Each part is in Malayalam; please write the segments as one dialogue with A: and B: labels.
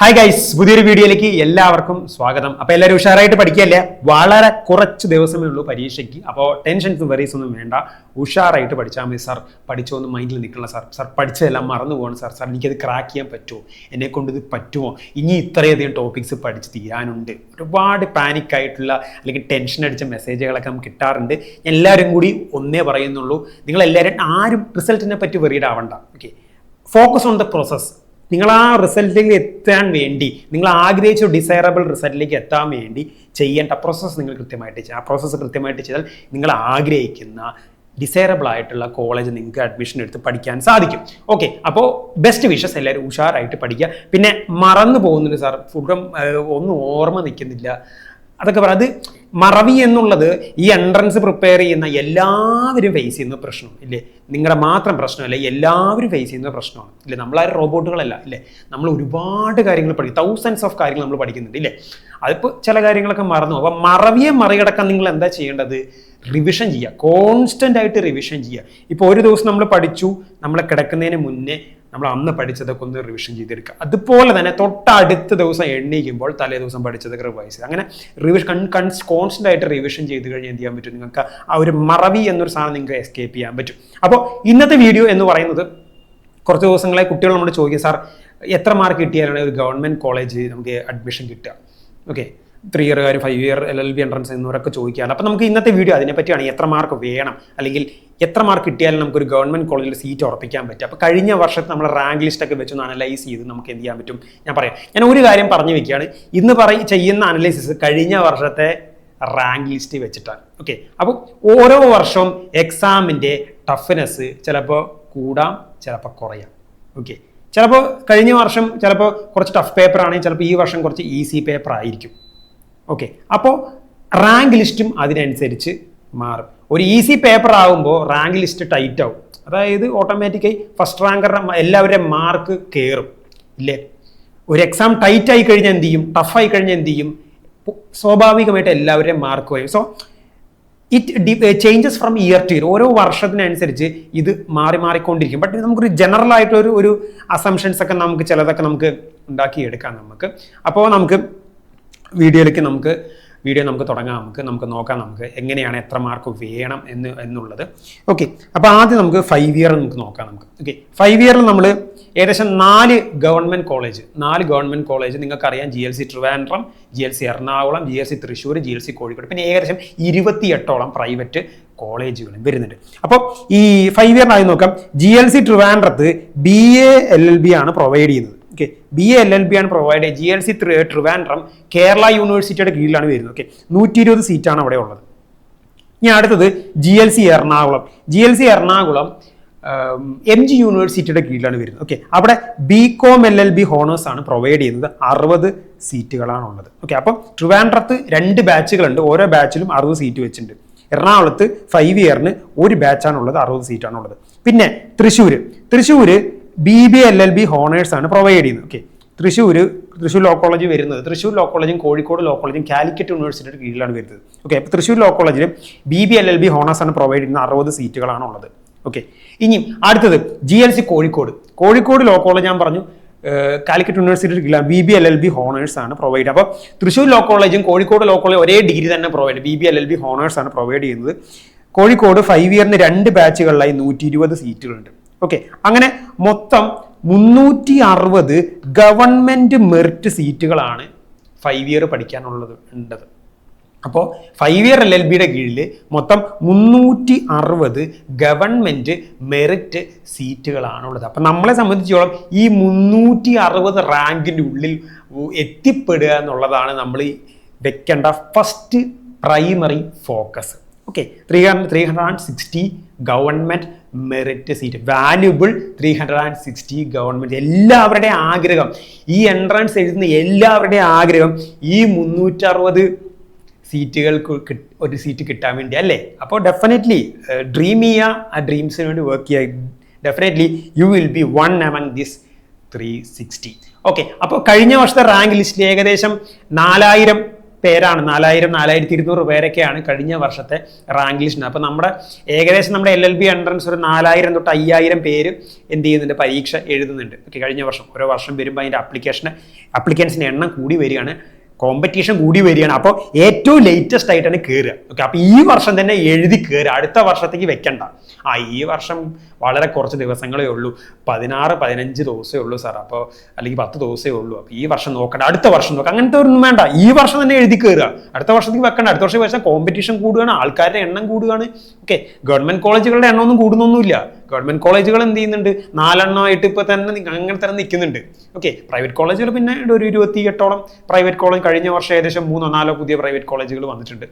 A: ഹായ് ഗൈസ്, പുതിയൊരു വീഡിയോയിലേക്ക് എല്ലാവർക്കും സ്വാഗതം. അപ്പോൾ എല്ലാവരും ഉഷാറായിട്ട് പഠിക്കുകയല്ലേ? വളരെ കുറച്ച് ദിവസമേ ഉള്ളൂ പരീക്ഷയ്ക്ക്. അപ്പോൾ ടെൻഷൻസും വെറീസ് ഒന്നും വേണ്ട, ഉഷാറായിട്ട് പഠിച്ചാൽ മതി. സാർ പഠിച്ചോന്ന് മൈൻഡിൽ നിൽക്കണം സാർ പഠിച്ചതെല്ലാം മറന്നു പോകണം സാർ എനിക്കത് ക്രാക്ക് ചെയ്യാൻ പറ്റുമോ, എന്നെ കൊണ്ട് ഇത് പറ്റുമോ, ഇനി ഇത്രയധികം ടോപ്പിക്സ് പഠിച്ച് തീരാനുണ്ട്. ഒരുപാട് പാനിക്കായിട്ടുള്ള അല്ലെങ്കിൽ ടെൻഷൻ അടിച്ച മെസ്സേജുകളൊക്കെ നമുക്ക് കിട്ടാറുണ്ട്. എല്ലാവരും കൂടി ഒന്നേ പറയുന്നുള്ളൂ, നിങ്ങളെല്ലാവരും ആരും റിസൾട്ടിനെ പറ്റി വെറീഡ് ആവണ്ട. Okay, focus on the process. നിങ്ങൾ ആ റിസൾട്ടിലേക്ക് എത്താൻ വേണ്ടി, നിങ്ങൾ ആഗ്രഹിച്ച ഡിസൈറബിൾ റിസൾട്ടിലേക്ക് എത്താൻ വേണ്ടി ചെയ്യേണ്ട പ്രോസസ്സ് നിങ്ങൾ കൃത്യമായിട്ട് ചെയ്യുക. ആ പ്രോസസ്സ് കൃത്യമായിട്ട് ചെയ്താൽ നിങ്ങൾ ആഗ്രഹിക്കുന്ന ഡിസൈറബിൾ ആയിട്ടുള്ള കോളേജ് നിങ്ങൾക്ക് അഡ്മിഷൻ എടുത്ത് പഠിക്കാൻ സാധിക്കും. ഓക്കെ, അപ്പോൾ ബെസ്റ്റ് വിഷസ്, എല്ലാവരും ഉഷാറായിട്ട് പഠിക്കുക. പിന്നെ മറന്നു പോകുന്നുണ്ട് സാർ, ഫുഡും ഒന്നും ഓർമ്മ നിൽക്കുന്നില്ല, അതൊക്കെ പറയാം. അത് മറവി എന്നുള്ളത് ഈ എൻട്രൻസ് പ്രിപ്പയർ ചെയ്യുന്ന എല്ലാവരും ഫേസ് ചെയ്യുന്ന പ്രശ്നം ഇല്ലേ, നിങ്ങളുടെ മാത്രം പ്രശ്നമല്ല, എല്ലാവരും ഫേസ് ചെയ്യുന്ന പ്രശ്നമാണ് ഇല്ലേ. നമ്മളാരും റോബോട്ടുകളല്ല ഇല്ലേ, നമ്മൾ ഒരുപാട് കാര്യങ്ങൾ പഠിക്കും, തൗസൻഡ്സ് ഓഫ് കാര്യങ്ങൾ നമ്മൾ പഠിക്കുന്നുണ്ട് ഇല്ലേ. അതിപ്പോൾ ചില കാര്യങ്ങളൊക്കെ മറന്നു. അപ്പം മറവിയെ മറികടക്കാൻ നിങ്ങൾ എന്താ ചെയ്യേണ്ടത്? റിവിഷൻ ചെയ്യുക, കോൺസ്റ്റൻ്റ് ആയിട്ട് റിവിഷൻ ചെയ്യുക. ഇപ്പോൾ ഒരു ദിവസം നമ്മൾ പഠിച്ചു, നമ്മൾ കിടക്കുന്നതിന് മുന്നേ നമ്മൾ അന്ന് പഠിച്ചതൊക്കെ ഒന്ന് റിവിഷൻ ചെയ്തെടുക്കുക. അതുപോലെ തന്നെ തൊട്ടടുത്ത ദിവസം എണ്ണീക്കുമ്പോൾ തലേ ദിവസം പഠിച്ചതൊക്കെ റിവൈസ് ചെയ്യുക. അങ്ങനെ റിവിഷൻ കോൺസ്റ്റൻ്റ് ആയിട്ട് റിവിഷൻ ചെയ്ത് കഴിഞ്ഞാൽ എന്ത് ചെയ്യാൻ പറ്റും? നിങ്ങൾക്ക് ആ ഒരു മറവി എന്നൊരു സാധനം നിങ്ങൾക്ക് എസ്കേപ്പ് ചെയ്യാൻ പറ്റും. അപ്പോൾ ഇന്നത്തെ വീഡിയോ എന്ന് പറയുന്നത്, കുറച്ച് ദിവസങ്ങളെ കുട്ടികൾ നമ്മൾ ചോദിക്കുക, സാർ എത്ര മാർക്ക് കിട്ടിയാലാണ് ഒരു ഗവൺമെൻറ് കോളേജ് നമുക്ക് അഡ്മിഷൻ കിട്ടുക? Okay, 3 year 5 year LLB entrance എന്നിവരൊക്കെ ചോദിക്കാറ്. അപ്പോൾ നമുക്ക് ഇന്നത്തെ വീഡിയോ അതിനെപ്പറ്റിയാണ്, എത്ര മാർക്ക് വേണം അല്ലെങ്കിൽ എത്ര മാർക്ക് കിട്ടിയാലും നമുക്കൊരു ഗവൺമെൻറ് കോളേജിൽ സീറ്റ് ഉറപ്പിക്കാൻ പറ്റും. അപ്പോൾ കഴിഞ്ഞ വർഷത്തെ നമ്മൾ റാങ്ക് ലിസ്റ്റൊക്കെ വെച്ചൊന്ന് അനലൈസ് ചെയ്ത് നമുക്ക് എന്ത് ചെയ്യാൻ പറ്റും ഞാൻ പറയാം. ഞാൻ ഒരു കാര്യം പറഞ്ഞു വെക്കുകയാണ്, ഇന്ന് ചെയ്യുന്ന അനലൈസിസ് കഴിഞ്ഞ വർഷത്തെ റാങ്ക് ലിസ്റ്റ് വെച്ചിട്ടാണ്. ഓക്കെ, അപ്പോൾ ഓരോ വർഷവും എക്സാമിൻ്റെ ടഫ്നെസ് ചിലപ്പോൾ കൂടാം, ചിലപ്പോൾ കുറയാം. ഓക്കെ, ചിലപ്പോൾ കഴിഞ്ഞ വർഷം ചിലപ്പോൾ കുറച്ച് ടഫ് പേപ്പർ ആണെങ്കിൽ ചിലപ്പോൾ ഈ വർഷം കുറച്ച് ഈസി പേപ്പർ ആയിരിക്കും. ഓക്കെ, അപ്പോൾ റാങ്ക് ലിസ്റ്റും അതിനനുസരിച്ച് മാറും. ഒരു ഈസി പേപ്പർ ആകുമ്പോൾ റാങ്ക് ലിസ്റ്റ് ടൈറ്റ് ആവും, അതായത് ഓട്ടോമാറ്റിക്കായി ഫസ്റ്റ് റാങ്കറുടെ എല്ലാവരുടെയും മാർക്ക് കയറും ഇല്ലേ. ഒരു എക്സാം ടൈറ്റ് ആയി കഴിഞ്ഞാൽ എന്ത് ചെയ്യും? ടഫായി കഴിഞ്ഞാൽ എന്ത് ചെയ്യും? സ്വാഭാവികമായിട്ട് എല്ലാവരുടെയും മാർക്ക് വരും. So it changes from year two year. ഓരോ വർഷത്തിനനുസരിച്ച് ഇത് മാറിക്കൊണ്ടിരിക്കും. ബട്ട് നമുക്കൊരു ജനറൽ ആയിട്ടൊരു ഒരു അസംഷൻസ് ഒക്കെ നമുക്ക് ചിലതൊക്കെ നമുക്ക് ഉണ്ടാക്കിയെടുക്കാം നമുക്ക്. അപ്പോൾ നമുക്ക് വീഡിയോ നമുക്ക് തുടങ്ങാം, നമുക്ക് നോക്കാം നമുക്ക് എങ്ങനെയാണ് എത്ര മാർക്ക് വേണം എന്നുള്ളത്. ഓക്കെ, അപ്പോൾ ആദ്യം നമുക്ക് 5 ഇയർ നമുക്ക് നോക്കാം നമുക്ക്. ഓക്കെ, 5 ഇയറിൽ നമ്മൾ ഏകദേശം 4 ഗവൺമെൻറ് കോളേജ് നിങ്ങൾക്കറിയാം. GLC Trivandrum, GLC Ernakulam, GLC Thrissur, GLC Kozhikode, പിന്നെ ഏകദേശം 28ഓളം പ്രൈവറ്റ് കോളേജുകളും വരുന്നുണ്ട്. അപ്പോൾ ഈ 5 ഇയറിനായി നോക്കാം. GLC ട്രിവാൻഡ്രത്ത് BA LLB ആണ് പ്രൊവൈഡ് ചെയ്യുന്നത്. ഓക്കെ, BA LLB ആണ് പ്രൊവൈഡ് ചെയ്യുക. GLC ട്രിവാൻഡ്രം കേരള യൂണിവേഴ്സിറ്റിയുടെ കീഴിലാണ് വരുന്നത്. ഓക്കെ, 120 സീറ്റാണ് അവിടെ ഉള്ളത്. ഇനി അടുത്തത് GLC എറണാകുളം MG യൂണിവേഴ്സിറ്റിയുടെ കീഴിലാണ് വരുന്നത്. ഓക്കെ, അവിടെ BCom LLB ഹോണേഴ്സ് ആണ് പ്രൊവൈഡ് ചെയ്യുന്നത്. 60 സീറ്റുകളാണ് ഉള്ളത്. ഓക്കെ, അപ്പം ട്രിവാൻഡ്രത്ത് 2 ബാച്ചുകളുണ്ട്, ഓരോ ബാച്ചിലും 60 സീറ്റ് വെച്ചിട്ടുണ്ട്. എറണാകുളത്ത് 5 ഇയറിന് ഒരു ബാച്ചാണുള്ളത്, 60 സീറ്റാണുള്ളത്. പിന്നെ തൃശ്ശൂർ BBA LLB ഹോണേഴ്സ് ആണ് പ്രൊവൈഡ് ചെയ്യുന്നത്. ഓക്കെ, തൃശ്ശൂർ ലോ കോളേജ് വരുന്നത്, തൃശ്ശൂർ ലോ കോളേജും കോഴിക്കോട് ലോ കോളേജും കാലിക്കറ്റ് യൂണിവേഴ്സിറ്റിയുടെ കീഴിലാണ് വരുന്നത്. ഓക്കെ, അപ്പോൾ തൃശ്ശൂർ ലോ കോളേജിൽ BBA LLB ഹോണേഴ്സ് ആണ് പ്രൊവൈഡ് ചെയ്യുന്നത്, 60 സീറ്റുകളാണ് ഉള്ളത്. ഓക്കെ, ഇനി അടുത്തത് GLC കോഴിക്കോട് ലോ കോളേജ് ഞാൻ പറഞ്ഞു കാലിക്കറ്റ് യൂണിവേഴ്സിറ്റിയുടെ കീഴിലാണ്. BBA LLB ഹോണേഴ്സ് ആണ് പ്രൊവൈഡ് ചെയ്യുന്നത്. അപ്പോൾ തൃശ്ശൂർ ലോ കോളേജും കോഴിക്കോട് ലോ കോളേജും ഒരേ ഡിഗ്രി തന്നെ പ്രൊവൈഡ്, BBA LLB ഹോണേഴ്സ് ആണ് പ്രൊവൈഡ് ചെയ്യുന്നത്. കോഴിക്കോട് 5 ഇയറിന് 2 ബാച്ചുകളിലായി 120 സീറ്റുകളുണ്ട്. ഓക്കെ, അങ്ങനെ മൊത്തം 360 ഗവൺമെൻറ് മെറിറ്റ് സീറ്റുകളാണ് 5 ഇയർ പഠിക്കാനുള്ളത്. അപ്പോൾ 5 ഇയർ LLBയുടെ കീഴിൽ മൊത്തം 360 ഗവൺമെൻറ് മെറിറ്റ് സീറ്റുകളാണുള്ളത്. അപ്പം നമ്മളെ സംബന്ധിച്ചോളം ഈ 360 റാങ്കിൻ്റെ ഉള്ളിൽ എത്തിപ്പെടുക എന്നുള്ളതാണ് നമ്മൾ വെക്കേണ്ട first primary focus. Okay, 360 government merit seat, valuable 360 government. എല്ലാവരുടെയും ആഗ്രഹം, ഈ എൻട്രൻസ് എഴുതുന്ന എല്ലാവരുടെയും ആഗ്രഹം ഈ 360 സീറ്റുകൾക്ക് ഒരു സീറ്റ് കിട്ടാൻ വേണ്ടി അല്ലേ. അപ്പോൾ ഡെഫിനറ്റ്ലി ഡ്രീം ചെയ്യുക, ആ ഡ്രീംസിന് വേണ്ടി വർക്ക് ചെയ്യുക. Definitely you will be one among this 360. Okay, അപ്പോൾ കഴിഞ്ഞ വർഷത്തെ റാങ്ക് ലിസ്റ്റിൽ ഏകദേശം 4000 പേരാണ്, 4200 പേരൊക്കെയാണ് കഴിഞ്ഞ വർഷത്തെ റാങ്ക് ലിസ്റ്റ്. അപ്പോൾ ഏകദേശം നമ്മുടെ LLB എൻട്രൻസ് ഒരു 4000 തൊട്ട് 5000 പേര് എന്ത് ചെയ്യുന്നുണ്ട്, പരീക്ഷ എഴുതുന്നുണ്ട്. ഓക്കെ, കഴിഞ്ഞ വർഷം ഓരോ വർഷം വരുമ്പോൾ അതിൻ്റെ അപ്ലിക്കൻസിൻ്റെ എണ്ണം കൂടി വരികയാണ്, കോമ്പറ്റീഷൻ കൂടി വരികയാണ്. അപ്പോൾ ഏറ്റവും ലേറ്റസ്റ്റ് ആയിട്ടാണ് കയറുക. ഓക്കെ, അപ്പോൾ ഈ വർഷം തന്നെ എഴുതി കയറുക, അടുത്ത വർഷത്തേക്ക് വെക്കണ്ട. ഈ വർഷം വളരെ കുറച്ച് ദിവസങ്ങളേ ഉള്ളൂ, 16-15 ദിവസമേ ഉള്ളൂ സാർ, അപ്പോൾ അല്ലെങ്കിൽ 10 ദിവസമേ ഉള്ളൂ. അപ്പോൾ ഈ വർഷം നോക്കണ്ട, അടുത്ത വർഷം നോക്കാം, അങ്ങനത്തെ ഒന്നും വേണ്ട. ഈ വർഷം തന്നെ എഴുതി കയറുക, അടുത്ത വർഷത്തേക്ക് വെക്കണ്ട. അടുത്ത വർഷം വെച്ചാൽ കോമ്പറ്റീഷൻ കൂടുകയാണ്, ആൾക്കാരുടെ എണ്ണം കൂടുകയാണ്. ഓക്കെ, ഗവൺമെന്റ് കോളേജുകളുടെ എണ്ണമൊന്നും കൂടുന്നൊന്നുമില്ല. ഗവൺമെന്റ് കോളേജുകൾ എന്ത് ചെയ്യുന്നുണ്ട്, 4 എണ്ണമായിട്ട് ഇപ്പോൾ തന്നെ അങ്ങനെ തന്നെ നിൽക്കുന്നുണ്ട്. ഓക്കെ, പ്രൈവറ്റ് കോളേജുകൾ പിന്നെ ഒരു 28ഓളം പ്രൈവറ്റ് കോളേജ്, കഴിഞ്ഞ വർഷം ഏകദേശം 3-4 പുതിയ പ്രൈവറ്റ് കോളേജുകൾ വന്നിട്ടുണ്ട്.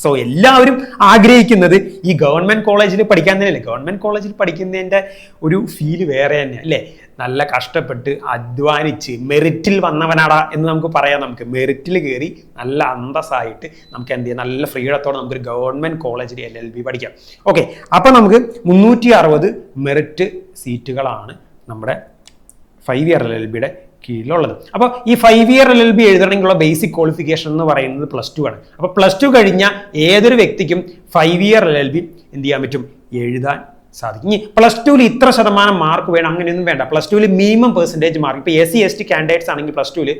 A: സോ എല്ലാവരും ആഗ്രഹിക്കുന്നത് ഈ ഗവൺമെന്റ് കോളേജിൽ പഠിക്കാൻ തന്നെയല്ലേ. ഗവൺമെന്റ് കോളേജിൽ പഠിക്കുന്നതിൻ്റെ ഒരു ഫീല് വേറെ തന്നെ അല്ലേ. നല്ല കഷ്ടപ്പെട്ട് അധ്വാനിച്ച് മെറിറ്റിൽ വന്നവനാടാ എന്ന് നമുക്ക് പറയാം. നമുക്ക് മെറിറ്റിൽ കയറി നല്ല അന്തസ്സായിട്ട് നമുക്ക് എന്ത് ചെയ്യാം, നല്ല ഫ്രീഡത്തോടെ നമുക്കൊരു ഗവൺമെന്റ് കോളേജിൽ LLB പഠിക്കാം. ഓക്കെ, അപ്പം നമുക്ക് 360 മെറിറ്റ് സീറ്റുകളാണ് നമ്മുടെ 5 ഇയർ LLBയുടെ കീഴിലുള്ളത്. അപ്പോൾ ഈ 5 ഇയർ LLB എഴുതണമെങ്കിലുള്ള ബേസിക് ക്വാളിഫിക്കേഷൻ എന്ന് പറയുന്നത് +2 ആണ്. അപ്പോൾ +2 കഴിഞ്ഞ ഏതൊരു വ്യക്തിക്കും 5 ഇയർ LLB എന്ത് ചെയ്യാൻ പറ്റും, എഴുതാൻ സാധിക്കും. ഇനി +2 ഇത്ര ശതമാനം മാർക്ക് വേണം അങ്ങനെയൊന്നും വേണ്ട. +2 മിനിമം പെർസെൻറ്റേജ് മാർക്ക്, ഇപ്പോൾ SC ST കാൻഡിഡേറ്റ്സ് ആണെങ്കിൽ +2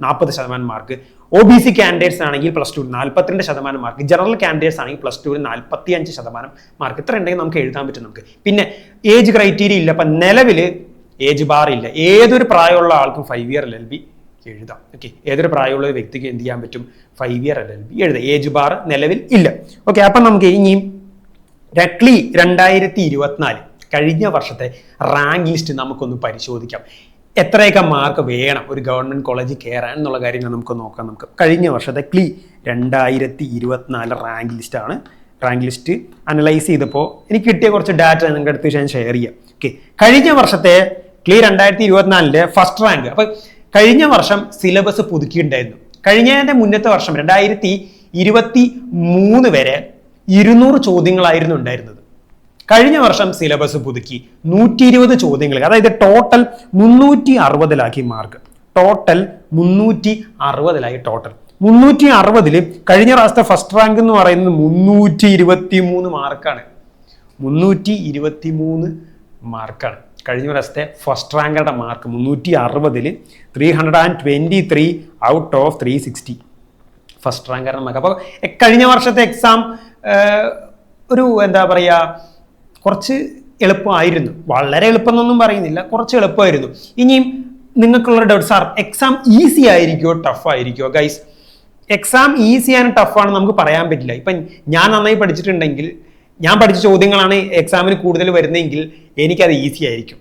A: 40% മാർക്ക്, OBC കാൻഡിഡേറ്റ്സ് ആണെങ്കിൽ +2 42% മാർക്ക്, ജനറൽ കാൻഡിഡേറ്റ്സ് ആണെങ്കിൽ +2 45% മാർക്ക്. ഇത്ര ഉണ്ടെങ്കിൽ നമുക്ക് എഴുതാൻ പറ്റും. നമുക്ക് പിന്നെ ഏജ് ക്രൈറ്റീരിയ ഇല്ല. അപ്പം നിലവിൽ ഏജ് ബാർ ഇല്ല, ഏതൊരു പ്രായമുള്ള ആൾക്കും 5 ഇയർ LLB എഴുതാം. ഓക്കെ, ഏതൊരു പ്രായമുള്ള ഒരു വ്യക്തിക്ക് എന്ത് ചെയ്യാൻ പറ്റും, 5 ഇയർ LLB എഴുതാം. ഏജ് ബാർ നിലവിൽ ഇല്ല. ഓക്കെ, അപ്പം നമുക്ക് ഇനിയും RECLI 2024 കഴിഞ്ഞ വർഷത്തെ റാങ്ക് ലിസ്റ്റ് നമുക്കൊന്ന് പരിശോധിക്കാം. എത്രയൊക്കെ മാർക്ക് വേണം ഒരു ഗവൺമെന്റ് കോളേജിൽ കയറാൻ എന്നുള്ള കാര്യങ്ങൾ നമുക്ക് നോക്കാം. നമുക്ക് കഴിഞ്ഞ വർഷത്തെ RECLI 2024 റാങ്ക് ലിസ്റ്റാണ്. റാങ്ക് ലിസ്റ്റ് അനലൈസ് ചെയ്തപ്പോൾ എനിക്ക് കിട്ടിയ കുറച്ച് ഡാറ്റ നിങ്ങളുടെ അടുത്ത് ഞാൻ ഷെയർ ചെയ്യാം. ഓക്കെ, കഴിഞ്ഞ വർഷത്തെ RECLI 2024 ഫസ്റ്റ് റാങ്ക്. അപ്പൊ കഴിഞ്ഞ വർഷം സിലബസ് പുതുക്കിയിട്ടുണ്ടായിരുന്നു. കഴിഞ്ഞതിന്റെ മുന്നത്തെ വർഷം 2023 വരെ 200 ചോദ്യങ്ങളായിരുന്നു ഉണ്ടായിരുന്നത്. കഴിഞ്ഞ വർഷം സിലബസ് പുതുക്കി 120 ചോദ്യങ്ങൾ, അതായത് ടോട്ടൽ 360 മാർക്ക്. ടോട്ടൽ 360 ടോട്ടൽ 360 കഴിഞ്ഞ പ്രാവശ്യത്തെ ഫസ്റ്റ് റാങ്ക് എന്ന് പറയുന്നത് 323 മാർക്കാണ്. 323 മാർക്കാണ് കഴിഞ്ഞ പ്രാവശ്യത്തെ ഫസ്റ്റ് റാങ്കറുടെ മാർക്ക്. 360 323 ഔട്ട് ഓഫ് 360 ഫസ്റ്റ് റാങ്കറുടെ മാർക്ക്. അപ്പോൾ കഴിഞ്ഞ വർഷത്തെ എക്സാം ഒരു എന്താ പറയുക, കുറച്ച് എളുപ്പമായിരുന്നു. വളരെ എളുപ്പം എന്നൊന്നും പറയുന്നില്ല, കുറച്ച് എളുപ്പമായിരുന്നു. ഇനിയും നിങ്ങൾക്കുള്ള ഡൗട്ട്, സാർ എക്സാം ഈസി ആയിരിക്കുമോ ടഫ് ആയിരിക്കുമോ? Guys, exam easy and tough ആണെന്ന് നമുക്ക് പറയാൻ പറ്റില്ല. ഇപ്പം ഞാൻ നന്നായി പഠിച്ചിട്ടുണ്ടെങ്കിൽ, ഞാൻ പഠിച്ച ചോദ്യങ്ങളാണ് എക്സാമിന് കൂടുതൽ വരുന്നതെങ്കിൽ എനിക്കത് ഈസി ആയിരിക്കും.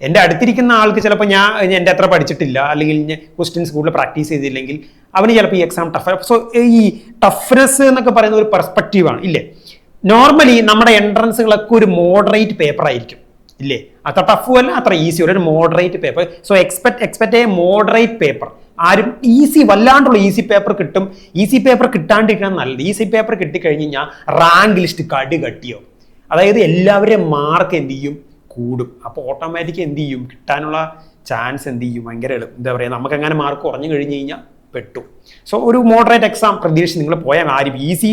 A: എൻ്റെ അടുത്തിരിക്കുന്ന ആൾക്ക് ചിലപ്പോൾ എൻ്റെ അത്ര പഠിച്ചിട്ടില്ല, അല്ലെങ്കിൽ ക്വസ്റ്റ്യൻസ് കൂടുതൽ പ്രാക്ടീസ് ചെയ്തില്ലെങ്കിൽ അവന് ചിലപ്പോൾ ഈ എക്സാം ടഫ്. സോ ഈ ടഫ്നെസ് എന്നൊക്കെ പറയുന്ന ഒരു പെർസ്പെക്റ്റീവാണ് ഇല്ലേ. നോർമലി നമ്മുടെ എൻട്രൻസുകളൊക്കെ ഒരു മോഡറേറ്റ് പേപ്പർ ആയിരിക്കും ഇല്ലേ. അത്ര ടഫും അല്ല, അത്ര ഈസി, ഒരു moderate paper. So expect A moderate paper. ആരും വല്ലാണ്ടുള്ള ഈസി പേപ്പർ കിട്ടും. ഈസി പേപ്പർ കിട്ടാണ്ടിരിക്കണം നല്ലത്. ഈസി പേപ്പർ കിട്ടിക്കഴിഞ്ഞാൽ റാങ്ക് ലിസ്റ്റ് കട്ടിയോ, അതായത് എല്ലാവരുടെയും മാർക്ക് എന്ത് ചെയ്യും, കൂടും. അപ്പോൾ ഓട്ടോമാറ്റിക് എന്ത് ചെയ്യും, കിട്ടാനുള്ള ചാൻസ് എന്ത് ചെയ്യും, ഭയങ്കര എന്താ പറയുക, നമുക്ക് അങ്ങനെ മാർക്ക് കുറഞ്ഞു കഴിഞ്ഞ് കഴിഞ്ഞാൽ പെട്ടു. സോ ഒരു മോഡറേറ്റ് എക്സാം പ്രതീക്ഷിച്ച് നിങ്ങൾ പോയാൽ ആരും ഈസി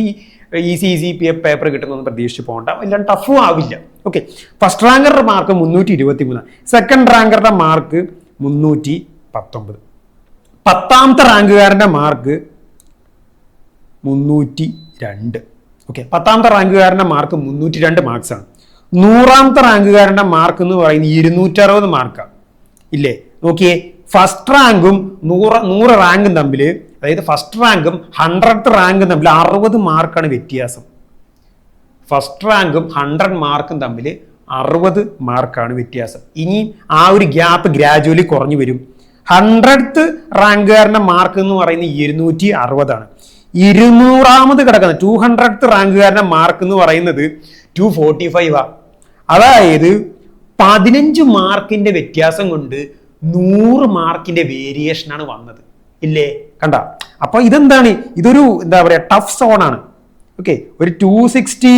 A: പേപ്പർ കിട്ടുന്നൊന്നും പ്രതീക്ഷിച്ച് പോകണ്ട, എല്ലാം ടഫും ആവില്ല. ഓക്കെ, ഫസ്റ്റ് റാങ്കറുടെ മാർക്ക് 323, സെക്കൻഡ് റാങ്കറുടെ മാർക്ക് 319, 10ാമത്തെ റാങ്കുകാരൻ്റെ മാർക്ക് 302. ഓക്കെ, 10ാമത്തെ റാങ്കുകാരൻ്റെ മാർക്ക് 302 മാർക്സാണ്. 100ാമത്തെ റാങ്കുകാരൻ്റെ മാർക്ക് എന്ന് പറയുന്നത് 260 മാർക്കാണ് ഇല്ലേ. നോക്കിയേ, ഫസ്റ്റ് റാങ്കും 100 റാങ്കും തമ്മിൽ, അതായത് ഫസ്റ്റ് റാങ്കും 100th റാങ്കും തമ്മിൽ 60 മാർക്കാണ് വ്യത്യാസം. ഫസ്റ്റ് റാങ്കും 100 മാർക്കും തമ്മിൽ 60 മാർക്കാണ് വ്യത്യാസം. ഇനി ആ ഒരു ഗ്യാപ്പ് ഗ്രാജുവലി കുറഞ്ഞു വരും. 100th റാങ്കുകാരൻ്റെ മാർക്ക് എന്ന് പറയുന്നത് 260 ആണ്. 200ാമത് കിടക്കുന്നത് 200th റാങ്കുകാരൻ്റെ മാർക്ക് എന്ന് പറയുന്നത് 245 ആ. അതായത് 15 മാർക്കിന്റെ വ്യത്യാസം കൊണ്ട് 100 മാർക്കിന്റെ വേരിയേഷനാണ് വന്നത് ഇല്ലേ. കണ്ട, അപ്പൊ ഇതെന്താണ്, ഇതൊരു എന്താ പറയാ, ടഫ് സോൺ ആണ്. ഓക്കെ, ഒരു 260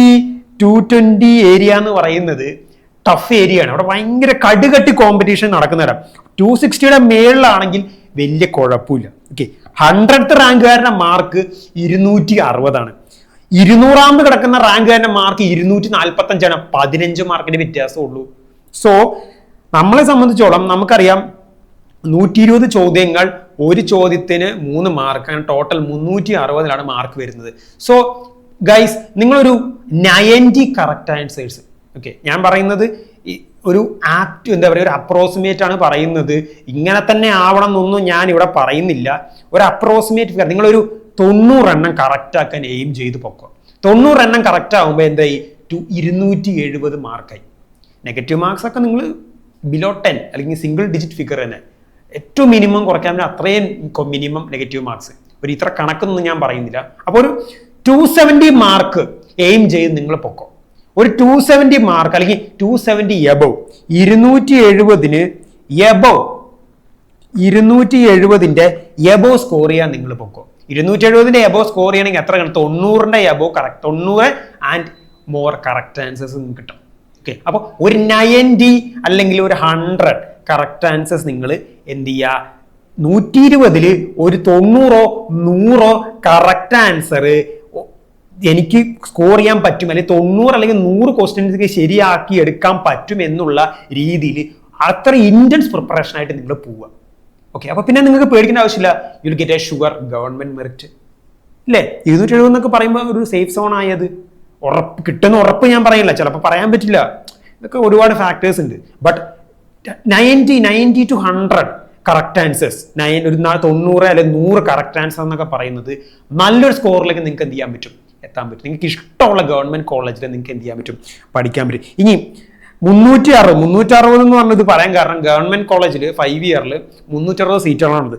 A: 220 ഏരിയ എന്ന് പറയുന്നത് ടഫ് ഏരിയ ആണ്. അവിടെ ഭയങ്കര കടുകട്ടി കോമ്പറ്റീഷൻ നടക്കുന്നവരാണ്. 260യുടെ മേളിലാണെങ്കിൽ വലിയ കുഴപ്പമില്ല. ഓക്കെ, 100th റാങ്കുകാരന്റെ മാർക്ക് 260 200ാമത് കിടക്കുന്ന റാങ്കുകാരന്റെ മാർക്ക് 245 15 മാർക്കിന്റെ വ്യത്യാസമുള്ളൂ. സോ നമ്മളെ സംബന്ധിച്ചോളം നമുക്കറിയാം 120 ചോദ്യങ്ങൾ, ഒരു ചോദ്യത്തിന് 3 മാർക്ക്, അങ്ങനെ ടോട്ടൽ 360 മാർക്ക് വരുന്നത്. സോ ഗൈസ്, നിങ്ങളൊരു 90 കറക്റ്റ് ആൻസേഴ്സ്, ഓക്കെ, ഞാൻ പറയുന്നത് ഒരു ആപ്റ്റ്, എന്താ പറയുക, ഒരു അപ്രോക്സിമേറ്റ് ആണ് പറയുന്നത്. ഇങ്ങനെ തന്നെ ആവണം എന്നൊന്നും ഞാൻ ഇവിടെ പറയുന്നില്ല. ഒരു അപ്രോക്സിമേറ്റ് ഫിഗർ, നിങ്ങളൊരു 90 എണ്ണം കറക്റ്റ് ആക്കാൻ എയിം ചെയ്ത് പൊക്കോ. 90 എണ്ണം കറക്റ്റ് ആകുമ്പോൾ എന്തായി, 270 മാർക്കായി. നെഗറ്റീവ് മാർക്സ് ഒക്കെ നിങ്ങൾ ബിലോ 10 അല്ലെങ്കിൽ സിംഗിൾ ഡിജിറ്റ് ഫിഗർ തന്നെ, ഏറ്റവും മിനിമം കുറയ്ക്കാൻ പറ്റും അത്രയും മിനിമം നെഗറ്റീവ് മാർക്സ്. ഒരു ഇത്ര കണക്കൊന്നും ഞാൻ പറയുന്നില്ല. അപ്പോൾ ഒരു 270 മാർക്ക് എയിം ചെയ്ത് നിങ്ങൾ പൊക്കോ. ഒരു 270 മാർക്ക് അല്ലെങ്കിൽ 270 എബവ്, 270ന് എബവ്, 270ന്റെ എബവ് സ്കോർ ചെയ്യാൻ നിങ്ങൾ പൊക്കോ. 270ന്റെ എബവ് സ്കോർ ചെയ്യണമെങ്കിൽ എത്ര കിട്ടും? 90ന്റെ above correct, 90 and more correct answers നിങ്ങൾക്ക് കിട്ടും. ഓക്കെ, അപ്പോൾ ഒരു 90 അല്ലെങ്കിൽ ഒരു 100 കറക്റ്റ് ആൻസേഴ്സ് നിങ്ങൾ എന്ത് ചെയ്യുക, 120ൽ ഒരു 90 100 കറക്റ്റ് ആൻസർ എനിക്ക് സ്കോർ ചെയ്യാൻ പറ്റും, അല്ലെങ്കിൽ 90 അല്ലെങ്കിൽ 100 ക്വസ്റ്റ്യൻസ് ശരിയാക്കി എടുക്കാൻ പറ്റും എന്നുള്ള രീതിയിൽ അത്ര ഇന്റൻസ് പ്രിപ്പറേഷൻ ആയിട്ട് നിങ്ങൾ പോവുക. ഓക്കെ, അപ്പൊ പിന്നെ നിങ്ങൾക്ക് പേടിക്കേണ്ട ആവശ്യമില്ല. You will get A sure government merit അല്ലേ. 270 എന്നൊക്കെ പറയുമ്പോൾ ഒരു സേഫ് സോൺ ആയത് ഉറപ്പ് കിട്ടുന്ന ഉറപ്പ് ഞാൻ പറയില്ല, ചിലപ്പോൾ പറയാൻ പറ്റില്ല. ഇതൊക്കെ ഒരുപാട് ഫാക്ടേഴ്സ് ഉണ്ട്. ബട്ട് 90 to 100 കറക്റ്റ് ആൻസേഴ്സ്, ഒരു 90 അല്ലെങ്കിൽ 100 കറക്റ്റ് ആൻസർ എന്നൊക്കെ പറയുന്നത് നല്ലൊരു സ്കോറിലേക്ക് നിങ്ങൾക്ക് എന്ത് ചെയ്യാൻ പറ്റും, എത്താൻ പറ്റും. നിങ്ങൾക്ക് ഇഷ്ടമുള്ള ഗവൺമെന്റ് കോളേജിൽ നിങ്ങൾക്ക് എന്ത് ചെയ്യാൻ പറ്റും, പഠിക്കാൻ പറ്റും. ഇനി 360 എന്ന് പറഞ്ഞത് പറയാൻ കാരണം, ഗവൺമെന്റ് കോളേജിൽ 5 ഇയറിൽ 360 സീറ്റുകളാണത്.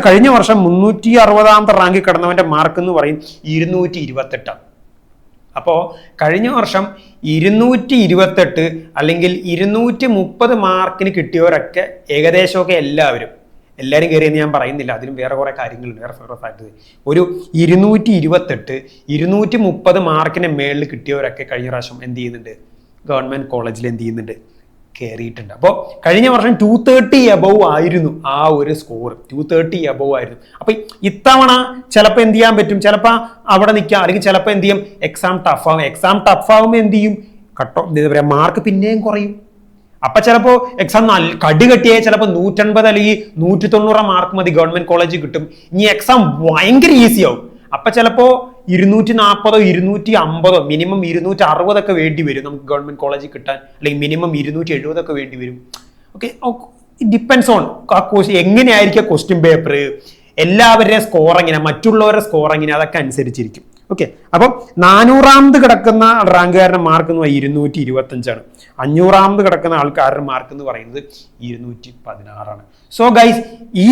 A: കഴിഞ്ഞ വർഷം 360ാമത്തെ റാങ്കിൽ കിടന്നവന്റെ മാർക്ക് എന്ന് പറയും 228. അപ്പോൾ കഴിഞ്ഞ വർഷം 228 അല്ലെങ്കിൽ 230 മാർക്കിന് കിട്ടിയവരൊക്കെ ഏകദേശമൊക്കെ എല്ലാവരും കയറിയെന്ന് ഞാൻ പറയുന്നില്ല, അതിലും വേറെ കുറെ കാര്യങ്ങളുണ്ട്, വേറെ ഫാക്ടർ. ഒരു 228 230 മാർക്കിന് മേളിൽ കിട്ടിയവരൊക്കെ കഴിഞ്ഞ പ്രാവശ്യം എന്ത് ചെയ്യുന്നുണ്ട്, ഗവൺമെന്റ് കോളേജിൽ എന്ത് ചെയ്യുന്നുണ്ട്, കയറിയിട്ടുണ്ട്. അപ്പോൾ കഴിഞ്ഞ വർഷം 230 എബവ് ആയിരുന്നു ആ ഒരു സ്കോർ, 230 എബവ് ആയിരുന്നു. അപ്പൊ ഇത്തവണ ചിലപ്പോൾ എന്ത് ചെയ്യാൻ പറ്റും, ചിലപ്പോൾ അവിടെ നിൽക്കാം, അല്ലെങ്കിൽ ചിലപ്പോൾ എന്ത് ചെയ്യും, എക്സാം ടഫ് ആകുമ്പോൾ എന്ത് ചെയ്യും, എന്താ പറയുക, മാർക്ക് പിന്നെയും കുറയും. അപ്പൊ ചിലപ്പോൾ എക്സാം കടികെട്ടിയാൽ ചിലപ്പോൾ 180 അല്ലെങ്കിൽ 190 മാർക്ക് മതി ഗവൺമെന്റ് കോളേജിൽ കിട്ടും. ഇനി എക്സാം ഭയങ്കര ഈസി ആവും, അപ്പൊ ചിലപ്പോ 240 250 മിനിമം 260 ഒക്കെ വേണ്ടി വരും നമുക്ക് ഗവൺമെന്റ് കോളേജിൽ കിട്ടാൻ, അല്ലെങ്കിൽ മിനിമം 270 ഒക്കെ വേണ്ടി വരും. ഓക്കെ, ഇറ്റ് ഡിപ്പെൻസ് ഓൺ ആ എങ്ങനെയായിരിക്കും ക്വസ്റ്റ്യൻ പേപ്പർ, എല്ലാവരുടെയും സ്കോർ എങ്ങനെ, മറ്റുള്ളവരുടെ സ്കോർ എങ്ങനെ, അതൊക്കെ അനുസരിച്ചിരിക്കും. ഓക്കെ, അപ്പം 400ാമത് കിടക്കുന്ന റാങ്കുകാരുടെ മാർക്ക് എന്ന് പറയുന്നത് 225. 500ാമത് കിടക്കുന്ന ആൾക്കാരുടെ മാർക്ക് എന്ന് പറയുന്നത് 216. സോ ഗൈസ്, ഈ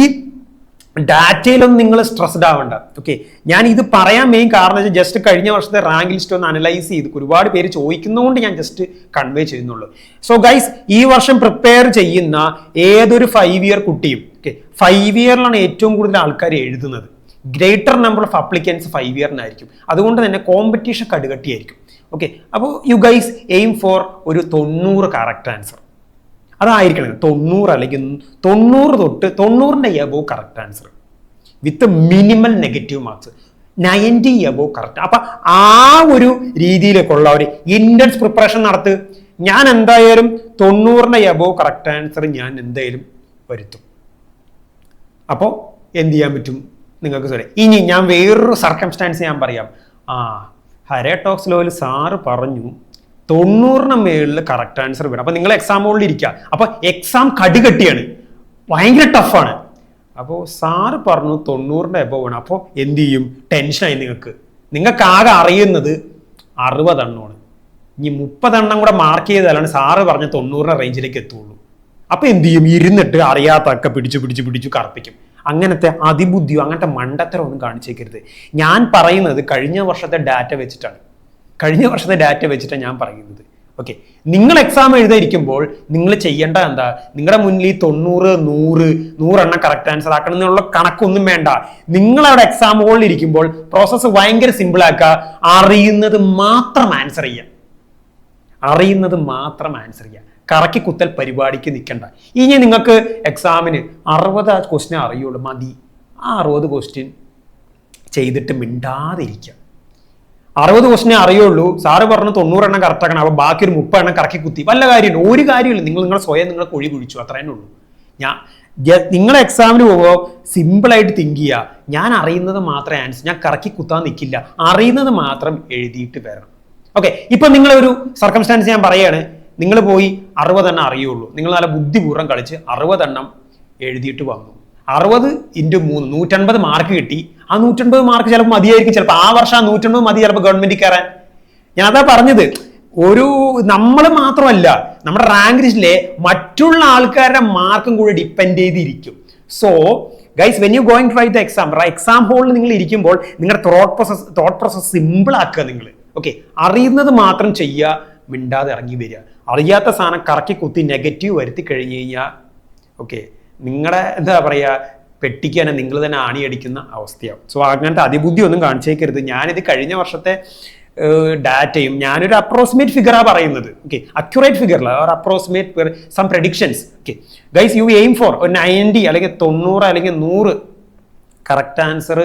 A: ഡാറ്റയിലൊന്നും നിങ്ങൾ സ്ട്രെസ്ഡ് ആവണ്ട. ഓക്കെ, ഞാൻ ഇത് പറയാൻ മെയിൻ കാരണം വെച്ചാൽ ജസ്റ്റ് കഴിഞ്ഞ വർഷത്തെ റാങ്ക് ലിസ്റ്റ് ഒന്ന് അനലൈസ് ചെയ്ത് ഒരുപാട് പേര് ചോദിക്കുന്നതുകൊണ്ട് ഞാൻ ജസ്റ്റ് കൺവേ ചെയ്യുന്നുള്ളൂ. സോ ഗൈസ്, ഈ വർഷം പ്രിപ്പയർ ചെയ്യുന്ന ഏതൊരു 5 ഇയർ കുട്ടിയും, ഓക്കെ, 5 ഇയറിലാണ് ഏറ്റവും കൂടുതൽ ആൾക്കാർ എഴുതുന്നത്. ഗ്രേറ്റർ നമ്പർ ഓഫ് അപ്ലിക്കൻസ് 5 ഇയറിനായിരിക്കും. അതുകൊണ്ട് തന്നെ കോമ്പറ്റീഷൻ കടുകട്ടിയായിരിക്കും. ഓക്കെ, അപ്പോൾ യു ഗൈസ് എയിം ഫോർ ഒരു 90 കറക്റ്റ് ആൻസർ. അതായിരിക്കണം 90 അല്ലെങ്കിൽ 90 തൊട്ട് 90ന്റെ above correct answer with minimal negative marks, 90 above correct. അപ്പൊ ആ ഒരു രീതിയിലേക്കുള്ള ഒരു ഇന്റൻസ് പ്രിപ്പറേഷൻ നടത്ത്. ഞാൻ എന്തായാലും 90ന്റെ എബവ് കറക്റ്റ് ആൻസർ ഞാൻ എന്തായാലും വരുത്തും. അപ്പോൾ എന്ത് ചെയ്യാൻ പറ്റും നിങ്ങൾക്ക്? സോറി, ഇനി ഞാൻ വേറൊരു സർക്കംസ്റ്റാൻസ് ഞാൻ പറയാം. ഹരേ ടോക്സ് ലോയിൽ സാറ് പറഞ്ഞു 90ന് മേളിൽ കറക്റ്റ് ആൻസർ വേണം. അപ്പൊ നിങ്ങൾ എക്സാം ഹോളിൽ ഇരിക്കുക, അപ്പൊ എക്സാം കടികട്ടിയാണ്, ഭയങ്കര ടഫാണ്. അപ്പോൾ സാറ് പറഞ്ഞു 90ന്റെ എബവ് വേണം. അപ്പോൾ എന്ത് ചെയ്യും? ടെൻഷനായി നിങ്ങൾക്ക് ആകെ അറിയുന്നത് 60 എണ്ണമാണ്. ഇനി 30 എണ്ണം കൂടെ മാർക്ക് ചെയ്താലാണ് സാറ് പറഞ്ഞ 90ന്റെ റേഞ്ചിലേക്ക് എത്തുള്ളൂ. അപ്പൊ എന്ത് ചെയ്യും? ഇരുന്നിട്ട് അറിയാത്തൊക്കെ പിടിച്ചു കറപ്പിക്കും. അങ്ങനത്തെ അതിബുദ്ധിയോ അങ്ങനത്തെ മണ്ടത്തരം ഒന്നും കാണിച്ചേക്കരുത്. ഞാൻ പറയുന്നത് കഴിഞ്ഞ വർഷത്തെ ഡാറ്റ വെച്ചിട്ടാണ് ഞാൻ പറയുന്നത്. ഓക്കെ, നിങ്ങൾ എക്സാം എഴുതാതിരിക്കുമ്പോൾ നിങ്ങൾ ചെയ്യേണ്ട എന്താ? നിങ്ങളുടെ മുന്നിൽ 90 എണ്ണം കറക്റ്റ് ആൻസർ ആക്കണം എന്നുള്ള കണക്കൊന്നും വേണ്ട. നിങ്ങളവിടെ എക്സാം ഹോളിൽ ഇരിക്കുമ്പോൾ പ്രോസസ്സ് ഭയങ്കര സിമ്പിൾ ആക്കുക. അറിയുന്നത് മാത്രം ആൻസർ ചെയ്യുക. കറക്കി കുത്തൽ പരിപാടിക്ക് നിൽക്കണ്ട. ഇനി നിങ്ങൾക്ക് എക്സാമിന് 60 ക്വസ്റ്റ്യൻ അറിയുള്ളൂ, മതി. ആ 60 ക്വസ്റ്റ്യൻ ചെയ്തിട്ട് മിണ്ടാതിരിക്കുക. 60 ക്വസ്റ്റ്യനെ അറിയുള്ളൂ, സാറ് പറഞ്ഞു 90 എണ്ണം കറക്റ്റ് ആക്കണം, അപ്പോൾ ബാക്കി ഒരു 30 എണ്ണം കറക്കി കുത്തി. വല്ല കാര്യമില്ല, ഒരു കാര്യമില്ല. നിങ്ങളെ സ്വയം നിങ്ങൾ കുഴി കുഴിച്ചു, അത്രേ ഉള്ളൂ. നിങ്ങൾ എക്സാമിന് പോകുമ്പോൾ സിമ്പിളായിട്ട് തിങ്ക് ചെയ്യുക. ഞാൻ അറിയുന്നത് മാത്രമേ ആൻസർ, ഞാൻ കറക്കി കുത്താൻ നിൽക്കില്ല, അറിയുന്നത് മാത്രം എഴുതിയിട്ട് വരണം. ഓക്കെ, ഇപ്പൊ നിങ്ങളൊരു സർക്കംസ്റ്റാൻസ് ഞാൻ പറയുകയാണ്, നിങ്ങൾ പോയി 60 എണ്ണം അറിയുള്ളൂ, നിങ്ങൾ നല്ല ബുദ്ധിപൂർവ്വം കളിച്ച് 60 എണ്ണം എഴുതിയിട്ട് വന്നു. 60 × 3 150 മാർക്ക് കിട്ടി. ആ 150 മാർക്ക് ചിലപ്പോൾ മതിയായിരിക്കും, ചിലപ്പോൾ ആ വർഷം 150 മതി ചിലപ്പോൾ ഗവൺമെന്റിൽ കയറാൻ. ഞാൻ അതാ പറഞ്ഞത്, നമ്മൾ മാത്രമല്ല, നമ്മുടെ റാങ്ക് ലിസ്റ്റിലെ മറ്റുള്ള ആൾക്കാരുടെ മാർക്കും കൂടെ ഡിപ്പെൻഡ് ചെയ്തിരിക്കും. So guys, when you going to write exam ഹോളിൽ നിങ്ങൾ ഇരിക്കുമ്പോൾ നിങ്ങളുടെ തോട്ട് പ്രോസസ് സിമ്പിൾ ആക്കുക. നിങ്ങൾ ഓക്കെ, അറിയുന്നത് മാത്രം ചെയ്യുക, മിണ്ടാതെ ഇറങ്ങി വരിക. അറിയാത്ത സാധനം കറക്കി കുത്തി നെഗറ്റീവ് വരുത്തി കഴിഞ്ഞ് കഴിഞ്ഞാൽ ഓക്കെ, നിങ്ങളുടെ എന്താ പറയുക, പെട്ടിക്കാനെ നിങ്ങൾ തന്നെ ആണിയടിക്കുന്ന അവസ്ഥയാവും. സോ അങ്ങനത്തെ അതിബുദ്ധി ഒന്നും കാണിച്ചേക്കരുത്. ഞാനിത് കഴിഞ്ഞ വർഷത്തെ ഡാറ്റയും ഞാനൊരു അപ്രോക്സിമേറ്റ് ഫിഗറാണ് പറയുന്നത്. ഓക്കെ, അക്യുറേറ്റ് ഫിഗറില്ല, ഒരു approximate some predictions. Okay guys, you aim for ഒരു 90 അല്ലെങ്കിൽ 90 അല്ലെങ്കിൽ 100 കറക്റ്റ് ആൻസർ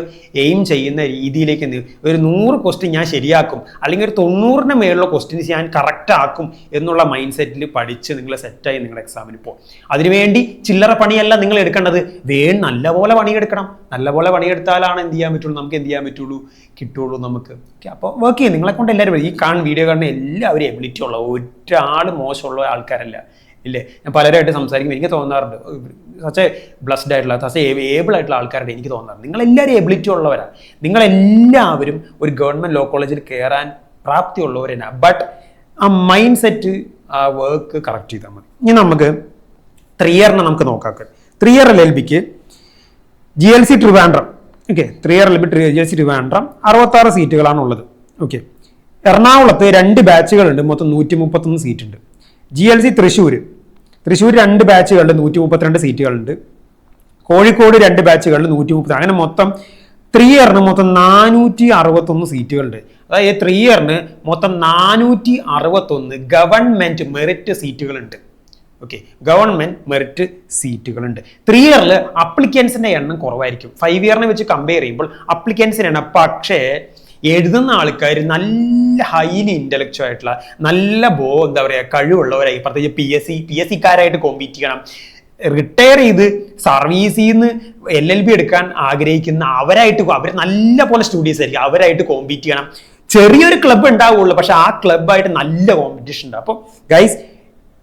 A: എയിം ചെയ്യുന്ന രീതിയിലേക്ക് ഒരു 100 ക്വസ്റ്റ്യൻ ഞാൻ ശരിയാക്കും, അല്ലെങ്കിൽ ഒരു 90ന് മേലുള്ള ക്വസ്റ്റ്യൻസ് ഞാൻ കറക്റ്റ് ആക്കും എന്നുള്ള മൈൻഡ് സെറ്റിൽ പഠിച്ച് നിങ്ങൾ സെറ്റായി നിങ്ങളുടെ എക്സാമിന് പോകും. അതിനുവേണ്ടി ചില്ലറ പണിയല്ല നിങ്ങൾ എടുക്കേണ്ടത്, നല്ലപോലെ പണിയെടുക്കണം. നല്ലപോലെ പണിയെടുത്താലാണ് എന്ത് ചെയ്യാൻ പറ്റുള്ളൂ, നമുക്ക് എന്ത് ചെയ്യാൻ പറ്റുള്ളൂ, കിട്ടുള്ളൂ നമുക്ക്. അപ്പോൾ വർക്ക് ചെയ്യും. നിങ്ങളെ കൊണ്ട് എല്ലാവരും, ഈ വീഡിയോ കാണുന്ന എല്ലാവരും എബിലിറ്റി ഉള്ള, ഒരാൾ മോശമുള്ള ആൾക്കാരല്ല, ഇല്ലേ? ഞാൻ പലരായിട്ട് സംസാരിക്കുമ്പോൾ എനിക്ക് തോന്നാറുണ്ട്, സച്ച് ബ്ലസ്ഡ് ആയിട്ടുള്ള, സച്ച് ഏബിൾ ആയിട്ടുള്ള ആൾക്കാരുടെ എനിക്ക് തോന്നാറുണ്ട്, നിങ്ങളെല്ലാവരും എബിലിറ്റി ഉള്ളവരാണ്. നിങ്ങളെല്ലാവരും ഒരു ഗവൺമെൻറ് ലോ കോളേജിൽ കയറാൻ പ്രാപ്തിയുള്ളവർ തന്നെ. ബട്ട് ആ മൈൻഡ് സെറ്റ്, ആ വർക്ക് കറക്റ്റ് ചെയ്താൽ മതി. ഇനി നമുക്ക് 3 ഇയറിനെ നമുക്ക് നോക്കാം. 3 ഇയർ LLBക്ക് GLC Trivandrum, okay, 3 year LLB GLC Trivandrum 66 സീറ്റുകളാണ് ഉള്ളത്. ഓക്കെ, എറണാകുളത്ത് 2 ബാച്ചുകളുണ്ട്, മൊത്തം 131 സീറ്റ് ഉണ്ട്. GLC തൃശ്ശൂർ 2 ബാച്ചുകളിൽ 132 സീറ്റുകളുണ്ട്. കോഴിക്കോട് 2 ബാച്ചുകളിൽ 130. അങ്ങനെ മൊത്തം 3 ഇയറിന് മൊത്തം 461 സീറ്റുകളുണ്ട്. അതായത് 3 ഇയറിന് മൊത്തം 461 ഗവൺമെന്റ് മെറിറ്റ് സീറ്റുകളുണ്ട്. ഓക്കെ, ഗവൺമെന്റ് മെറിറ്റ് സീറ്റുകളുണ്ട്. 3 ഇയറിൽ അപ്ലിക്കൻസിന്റെ എണ്ണം കുറവായിരിക്കും. 5 ഇയറിനെ വെച്ച് കമ്പയർ ചെയ്യുമ്പോൾ അപ്ലിക്കൻസിന്റെ എണ്ണം, പക്ഷേ എഴുതുന്ന ആൾക്കാർ നല്ല ഹൈലി ഇന്റലക്ച്വൽ ആയിട്ടുള്ള, നല്ല എന്താ പറയുക, കഴിവുള്ളവരായി, പ്രത്യേകിച്ച് PSC കാരായിട്ട് കോമ്പീറ്റ് ചെയ്യണം. റിട്ടയർ ചെയ്ത് സർവീസിൽ നിന്ന് LLB എടുക്കാൻ ആഗ്രഹിക്കുന്ന അവർ നല്ല പോലെ സ്റ്റുഡീസ് ആയിരിക്കും, അവരായിട്ട് കോമ്പീറ്റ് ചെയ്യണം. ചെറിയൊരു ക്ലബ്ബ് ഉണ്ടാവുള്ളൂ, പക്ഷെ ആ ക്ലബ്ബായിട്ട് നല്ല കോമ്പറ്റീഷൻ ഉണ്ട്. അപ്പോൾ ഗൈസ്,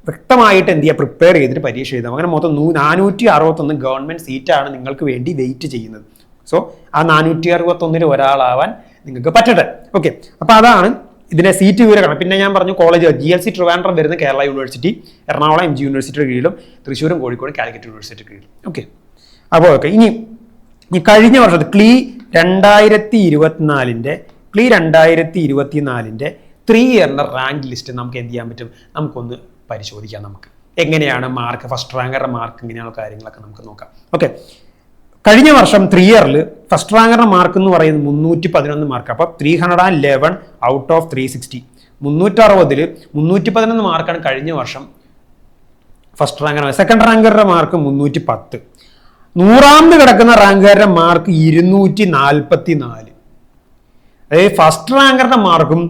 A: വ്യക്തമായിട്ട് എന്ത് ചെയ്യുക, പ്രിപ്പയർ ചെയ്തിട്ട് പരീക്ഷ എഴുതാം. അങ്ങനെ മൊത്തം 461 ഗവൺമെന്റ് സീറ്റാണ് നിങ്ങൾക്ക് വേണ്ടി വെയിറ്റ് ചെയ്യുന്നത്. സോ ആ 461 ഒരാളാവാൻ നിങ്ങൾക്ക് പറ്റട്ടെ. ഓക്കെ, അപ്പൊ അതാണ് ഇതിന്റെ സീറ്റ് വിവരമാണ്. പിന്നെ ഞാൻ പറഞ്ഞു, കോളേജ് GLC ട്രിവാൻഡ്രം വരുന്ന കേരള യൂണിവേഴ്സിറ്റി, എറണാകുളം MG യൂണിവേഴ്സിറ്റിയുടെ കീഴിലും, തൃശ്ശൂരും കോഴിക്കോടും കാലിക്കറ്റ് യൂണിവേഴ്സിറ്റിയുടെ കീഴിലും. ഓക്കെ, അപ്പോൾ ഓക്കെ, ഇനി കഴിഞ്ഞ വർഷത്തെ ക്ലീ 2024 3 ഇയറിന്റെ റാങ്ക് ലിസ്റ്റ് നമുക്ക് എന്ത് ചെയ്യാൻ പറ്റും, നമുക്കൊന്ന് പരിശോധിക്കാം. നമുക്ക് എങ്ങനെയാണ് മാർക്ക്, ഫസ്റ്റ് റാങ്കറുടെ മാർക്ക്, ഇങ്ങനെയുള്ള കാര്യങ്ങളൊക്കെ നമുക്ക് നോക്കാം. ഓക്കെ, കഴിഞ്ഞ വർഷം 3 ഇയറിൽ ഫസ്റ്റ് റാങ്കറുടെ മാർക്ക് എന്ന് പറയുന്നത് 311 മാർക്ക്. അപ്പോൾ 311 ഔട്ട് ഓഫ് 360, 360 311 മാർക്കാണ് കഴിഞ്ഞ വർഷം ഫസ്റ്റ് റാങ്കർ. സെക്കൻഡ് റാങ്കറുടെ മാർക്ക് 310. 100ാമത് കിടക്കുന്ന റാങ്കുകാരുടെ മാർക്ക് 244. അതായത് ഫസ്റ്റ് റാങ്കറുടെ മാർക്കും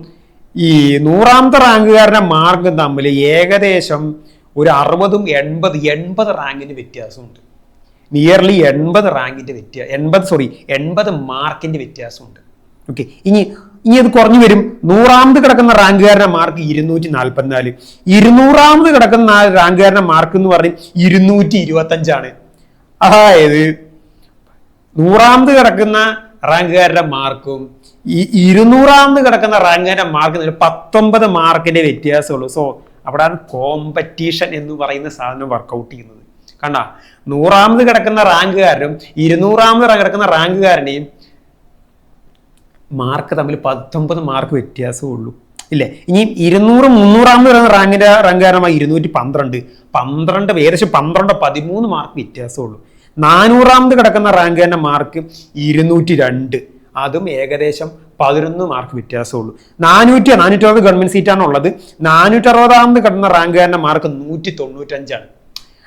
A: ഈ 100ാമത്തെ റാങ്കുകാരുടെ മാർക്കും തമ്മിൽ ഏകദേശം ഒരു 60-80 റാങ്കിന് വ്യത്യാസമുണ്ട്. നിയർലി 80 റാങ്കിന്റെ 80 മാർക്കിന്റെ വ്യത്യാസമുണ്ട്. ഓക്കെ, ഇനി അത് കുറഞ്ഞു വരും. 100ാമത് കിടക്കുന്ന റാങ്കുകാരന്റെ മാർക്ക് 244, 200ാമത് കിടക്കുന്ന റാങ്കുകാരന്റെ മാർക്ക് എന്ന് പറഞ്ഞ് 225. അതായത് 100ാമത് കിടക്കുന്ന റാങ്കുകാരുടെ മാർക്കും 200ാമത് കിടക്കുന്ന റാങ്കുകാരുടെ മാർക്കും 19 മാർക്കിന്റെ വ്യത്യാസമുള്ളൂ. സോ അവിടെയാണ് കോമ്പറ്റീഷൻ എന്ന് പറയുന്ന സാധനം വർക്കൗട്ട് ചെയ്യുന്നത്. കണ്ട, 100ാമത് കിടക്കുന്ന റാങ്കുകാരനും 200ാമത് കിടക്കുന്ന റാങ്കുകാരനെയും മാർക്ക് തമ്മിൽ 19 മാർക്ക് വ്യത്യാസമുള്ളൂ, ഇല്ലേ? ഇനി 200-300ാമത് കിടക്കുന്ന റാങ്കുകാരനുമായി 212 ഏകദേശം 12-13 മാർക്ക് വ്യത്യാസമുള്ളൂ. 400ാമത് കിടക്കുന്ന റാങ്കുകാരന്റെ മാർക്ക് 202, അതും ഏകദേശം 11 മാർക്ക് വ്യത്യാസമുള്ളൂ. 460 ഗവൺമെന്റ് സീറ്റാണ് ഉള്ളത്. 460 കിടന്ന റാങ്കുകാരന്റെ മാർക്ക് 195.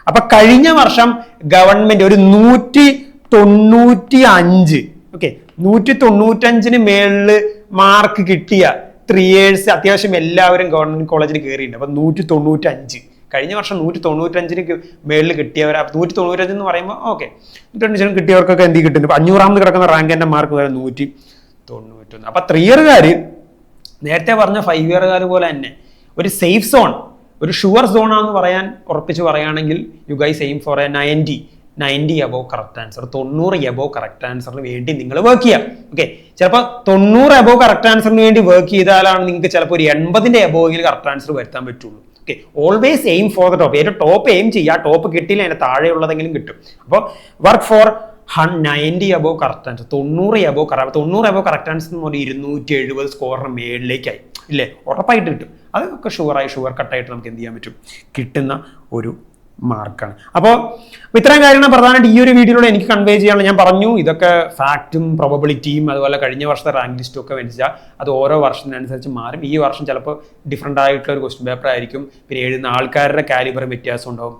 A: അപ്പൊ കഴിഞ്ഞ വർഷം ഗവൺമെന്റ് ഒരു 195 195 മേളില് മാർക്ക് കിട്ടിയ 3 years അത്യാവശ്യം എല്ലാവരും ഗവൺമെന്റ് കോളേജിൽ കയറിയിട്ടുണ്ട്. അപ്പൊ 195 കഴിഞ്ഞ വർഷം 195 മേളിൽ കിട്ടിയവർ 195 എന്ന് പറയുമ്പോൾ 195 കിട്ടിയവർക്കൊക്കെ എന്ത് കിട്ടുന്നു? 500 കിടക്കുന്ന റാങ്കിന്റെ മാർക്ക് വരെ 191. അപ്പൊ 3 year നേരത്തെ പറഞ്ഞ 5 year പോലെ തന്നെ ഒരു സേഫ് സോൺ, ഒരു ഷുവർ സോൺ ആണെന്ന് പറയാൻ ഉറപ്പിച്ച് പറയുകയാണെങ്കിൽ you guys aim for a 90 above correct answer, 90 above correct ആൻസറിന് വേണ്ടി നിങ്ങൾ വർക്ക് ചെയ്യാം. ചിലപ്പോൾ 90 above കറക്റ്റ് ആൻസറിന് വേണ്ടി വർക്ക് ചെയ്താലാണ് നിങ്ങൾക്ക് ചിലപ്പോൾ ഒരു 80 above കറക്റ്റ് ആൻസർ വരുത്താൻ പറ്റുള്ളൂ. Always aim for the top. ഏറ്റവും ടോപ്പ് എയിം ചെയ്യുക. ടോപ്പ് കിട്ടിയില്ല, അതിന്റെ താഴെയുള്ളതെങ്കിലും കിട്ടും. അപ്പോൾ work for 90 above correct answer, 90 above correct answer എന്ന് പറഞ്ഞാൽ 270 സ്കോറിന് മേളിലേക്കായി ഇല്ലേ, ഉറപ്പായിട്ട് കിട്ടും. അതൊക്കെ ഷുവർ കട്ടായിട്ട് നമുക്ക് എന്ത് ചെയ്യാൻ പറ്റും? കിട്ടുന്ന ഒരു മാർക്കാണ്. അപ്പോൾ ഇത്രയും കാര്യങ്ങൾ പ്രധാനമായിട്ട് ഈ ഒരു വീഡിയോയിലൂടെ എനിക്ക് കൺവേ ചെയ്യാനുള്ള. ഞാൻ പറഞ്ഞു ഇതൊക്കെ ഫാക്റ്റും പ്രോബബിലിറ്റിയും അതുപോലെ കഴിഞ്ഞ വർഷത്തെ റാങ്ക് ലിസ്റ്റും ഒക്കെ വെച്ചാൽ അത് ഓരോ വർഷത്തിനനുസരിച്ച് മാറും. ഈ വർഷം ചിലപ്പോൾ ഡിഫറെൻ്റ് ആയിട്ടുള്ള ഒരു ക്വസ്റ്റ്യൻ പേപ്പർ ആയിരിക്കും. പിന്നെ എഴുതുന്ന ആൾക്കാരുടെ കാലിബറും വ്യത്യാസം ഉണ്ടാവും.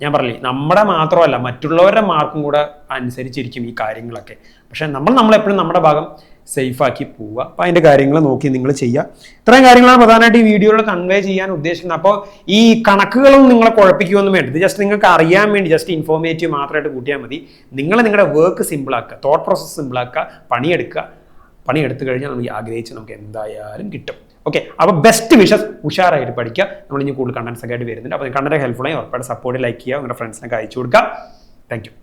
A: ഞാൻ പറഞ്ഞില്ലേ, നമ്മുടെ മാത്രമല്ല മറ്റുള്ളവരുടെ മാർക്കും കൂടെ അനുസരിച്ചിരിക്കും ഈ കാര്യങ്ങളൊക്കെ. പക്ഷെ നമ്മളെപ്പോഴും നമ്മുടെ ഭാഗം സേഫ് ആക്കി പോവുക. അപ്പോൾ അതിൻ്റെ കാര്യങ്ങൾ നോക്കി നിങ്ങൾ ചെയ്യുക. ഇത്രയും കാര്യങ്ങളാണ് പ്രധാനമായിട്ട് ഈ വീഡിയോയിൽ കൺവേ ചെയ്യാൻ ഉദ്ദേശിക്കുന്നത്. അപ്പോൾ ഈ കണക്കുകളും നിങ്ങളെ കുഴപ്പിക്കുകയൊന്നും വേണ്ട. ഇത് ജസ്റ്റ് നിങ്ങൾക്ക് അറിയാൻ വേണ്ടി ജസ്റ്റ് ഇൻഫോർമേറ്റീവ് മാത്രമായിട്ട് കൂട്ടിയാൽ മതി. നിങ്ങളുടെ വർക്ക് സിമ്പിളാക്കുക, തോട്ട് പ്രോസസ്സ് സിമ്പിളാക്കുക, പണിയെടുത്ത് കഴിഞ്ഞാൽ നമുക്ക് നമുക്ക് എന്തായാലും കിട്ടും. അപ്പോൾ ബെസ്റ്റ് വിഷസ്, ഉഷാറായിട്ട് പഠിക്കുക. നമ്മൾ ഇനി കൂടുതൽ കണ്ടൻസ് ഒക്കെ ആയിട്ട് വരുന്നുണ്ട്. അപ്പോൾ കണ്ടന്റ് ഹെൽപ്ഫുൾ ആയി ഉറപ്പായിട്ട് സപ്പോർട്ട്, ലൈക്ക് ചെയ്യുക, നിങ്ങളുടെ ഫ്രണ്ട്സിനൊക്കെ അയച്ചു കൊടുക്കുക. Thank you.